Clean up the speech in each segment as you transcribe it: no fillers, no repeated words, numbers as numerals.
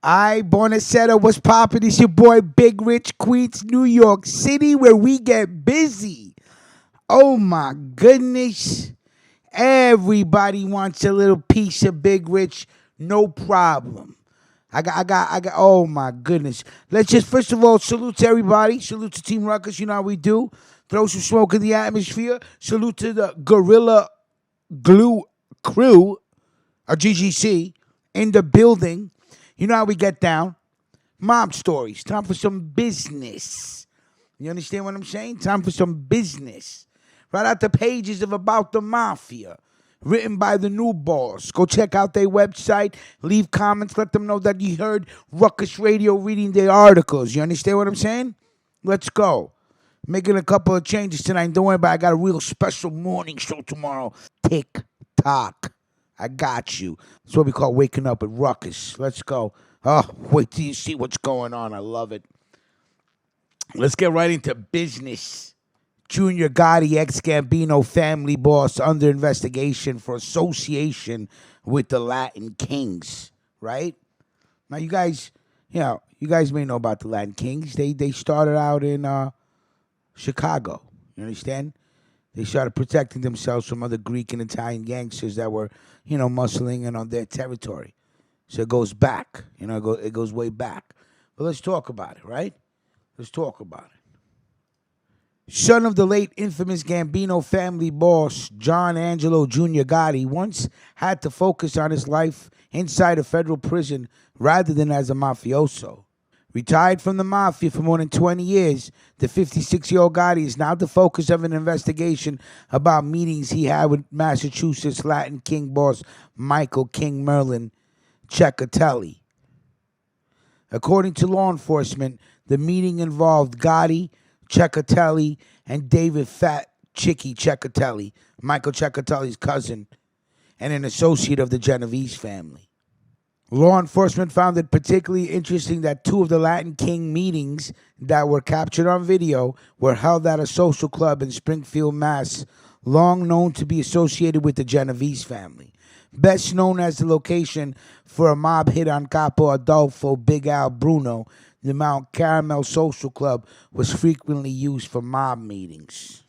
Buonasera, what's poppin'? It's your boy Big Rich, Queens, New York City, where we get busy. Oh my goodness. Everybody wants a little piece of Big Rich, no problem. Oh my goodness. Let's just, first of all, salute to everybody. Salute to Team Ruckus, you know how we do. Throw some smoke in the atmosphere. Salute to the Gorilla Glue crew, or GGC, in the building. You know how we get down. Mob stories. Time for some business. You understand what I'm saying? Time for some business. Right out the pages of About the Mafia, written by the new boss. Go check out their website. Leave comments. Let them know that you heard Ruckus Radio reading their articles. You understand what I'm saying? Let's go. Making a couple of changes tonight. Don't worry about it. I got a real special morning show tomorrow. Tick tock. I got you. That's what we call waking up with Ruckus. Let's go. Oh, wait till you see what's going on. I love it. Let's get right into business. Junior Gotti, ex-Gambino family boss, under investigation for association with the Latin Kings, right? Now, you guys may know about the Latin Kings. They started out in Chicago. You understand? They started protecting themselves from other Greek and Italian gangsters that were, muscling in on their territory. So it goes back. It goes way back. But let's talk about it, right? Let's talk about it. Son of the late infamous Gambino family boss, John Angelo Jr. Gotti, once had to focus on his life inside a federal prison rather than as a mafioso. Retired from the mafia for more than 20 years, the 56-year-old Gotti is now the focus of an investigation about meetings he had with Massachusetts Latin King boss Michael King Merlin Cecchetelli. According to law enforcement, the meeting involved Gotti, Cecchetelli, and David Fat Chicky Cecchetelli, Michael Cecchetelli's cousin, and an associate of the Genovese family. Law enforcement found it particularly interesting that two of the Latin King meetings that were captured on video were held at a social club in Springfield, Mass., long known to be associated with the Genovese family. Best known as the location for a mob hit on Capo Adolfo Big Al Bruno, the Mount Carmel Social Club was frequently used for mob meetings.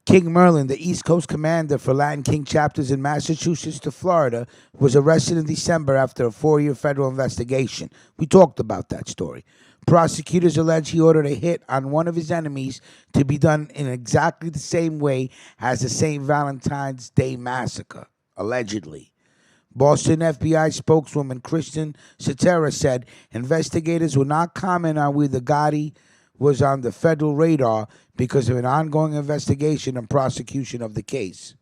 King Merlin, the East Coast commander for Latin King chapters in Massachusetts to Florida, was arrested in December after a 4-year federal investigation. We talked about that story. Prosecutors allege he ordered a hit on one of his enemies to be done in exactly the same way as the St. Valentine's Day massacre, allegedly. Boston FBI spokeswoman Kristen Cetera said investigators will not comment on whether Gotti was on the federal radar because of an ongoing investigation and prosecution of the case.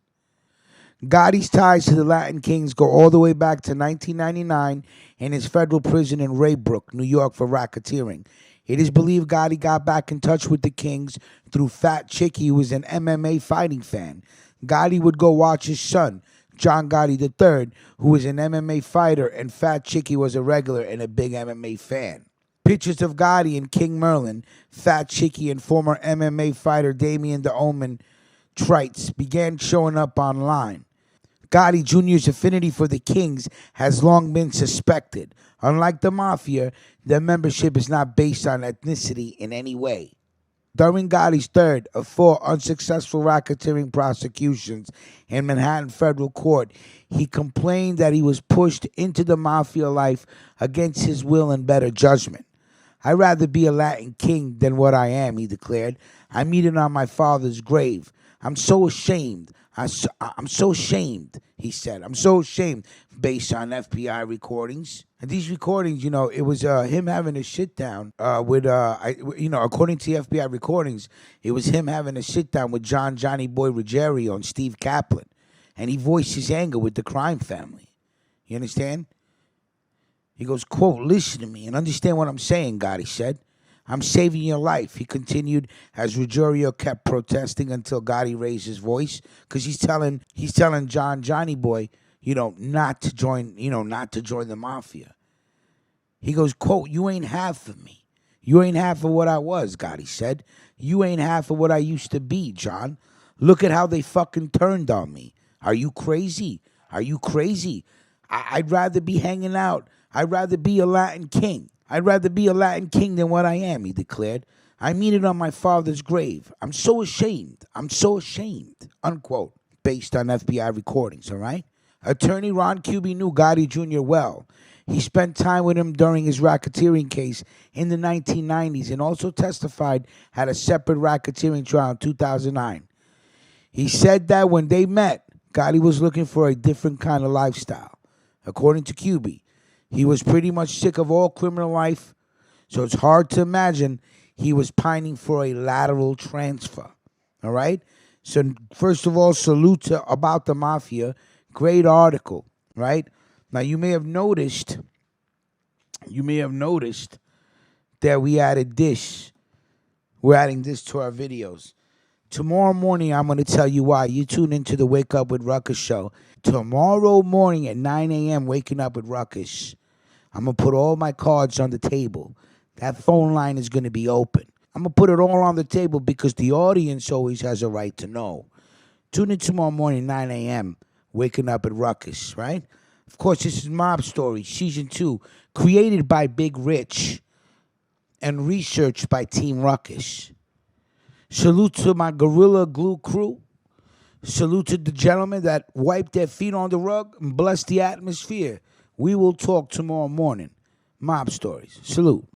Gotti's ties to the Latin Kings go all the way back to 1999 in his federal prison in Raybrook, New York, for racketeering. It is believed Gotti got back in touch with the Kings through Fat Chicky, who was an MMA fighting fan. Gotti would go watch his son, John Gotti III, who was an MMA fighter, and Fat Chicky was a regular and a big MMA fan. Pictures of Gotti and King Merlin, Fat Chicky, and former MMA fighter Damien the Omen Trites began showing up online. Gotti Jr.'s affinity for the Kings has long been suspected. Unlike the Mafia, their membership is not based on ethnicity in any way. During Gotti's third of 4 unsuccessful racketeering prosecutions in Manhattan federal court, he complained that he was pushed into the Mafia life against his will and better judgment. I'd rather be a Latin King than what I am, he declared. I'm eating on my father's grave. I'm so ashamed. I'm so ashamed, he said. I'm so ashamed, based on FBI recordings. And these recordings, it was him having a sit down according to the FBI recordings, it was him having a sit down with Johnny Boy Ruggiero and Steve Kaplan. And he voiced his anger with the crime family. You understand? He goes, quote, "Listen to me and understand what I'm saying," Gotti said. "I'm saving your life," he continued, as Ruggiero kept protesting until Gotti raised his voice, because he's telling Johnny Boy, not to join the Mafia. He goes, quote, "You ain't half of me. You ain't half of what I was," Gotti said. "You ain't half of what I used to be, John. Look at how they fucking turned on me. Are you crazy? Are you crazy? I'd rather be hanging out I'd rather be a Latin king. I'd rather be a Latin king than what I am, he declared. I mean it on my father's grave. I'm so ashamed. I'm so ashamed, unquote, based on FBI recordings, all right? Attorney Ron Kuby knew Gotti Jr. well. He spent time with him during his racketeering case in the 1990s and also testified at a separate racketeering trial in 2009. He said that when they met, Gotti was looking for a different kind of lifestyle. According to Kuby, he was pretty much sick of all criminal life, so it's hard to imagine he was pining for a lateral transfer. All right? So first of all, salute to About the Mafia. Great article, right? Now you may have noticed that we added this. We're adding this to our videos. Tomorrow morning, I'm going to tell you why. You tune into the Wake Up with Ruckus show. Tomorrow morning at 9 a.m., Waking Up with Ruckus, I'm going to put all my cards on the table. That phone line is going to be open. I'm going to put it all on the table because the audience always has a right to know. Tune in tomorrow morning, 9 a.m., Waking Up at Ruckus, right? Of course, this is Mob Story, Season 2, created by Big Rich and researched by Team Ruckus. Salute to my Gorilla Glue crew. Salute to the gentlemen that wiped their feet on the rug and blessed the atmosphere. We will talk tomorrow morning. Mob Stories. Salute.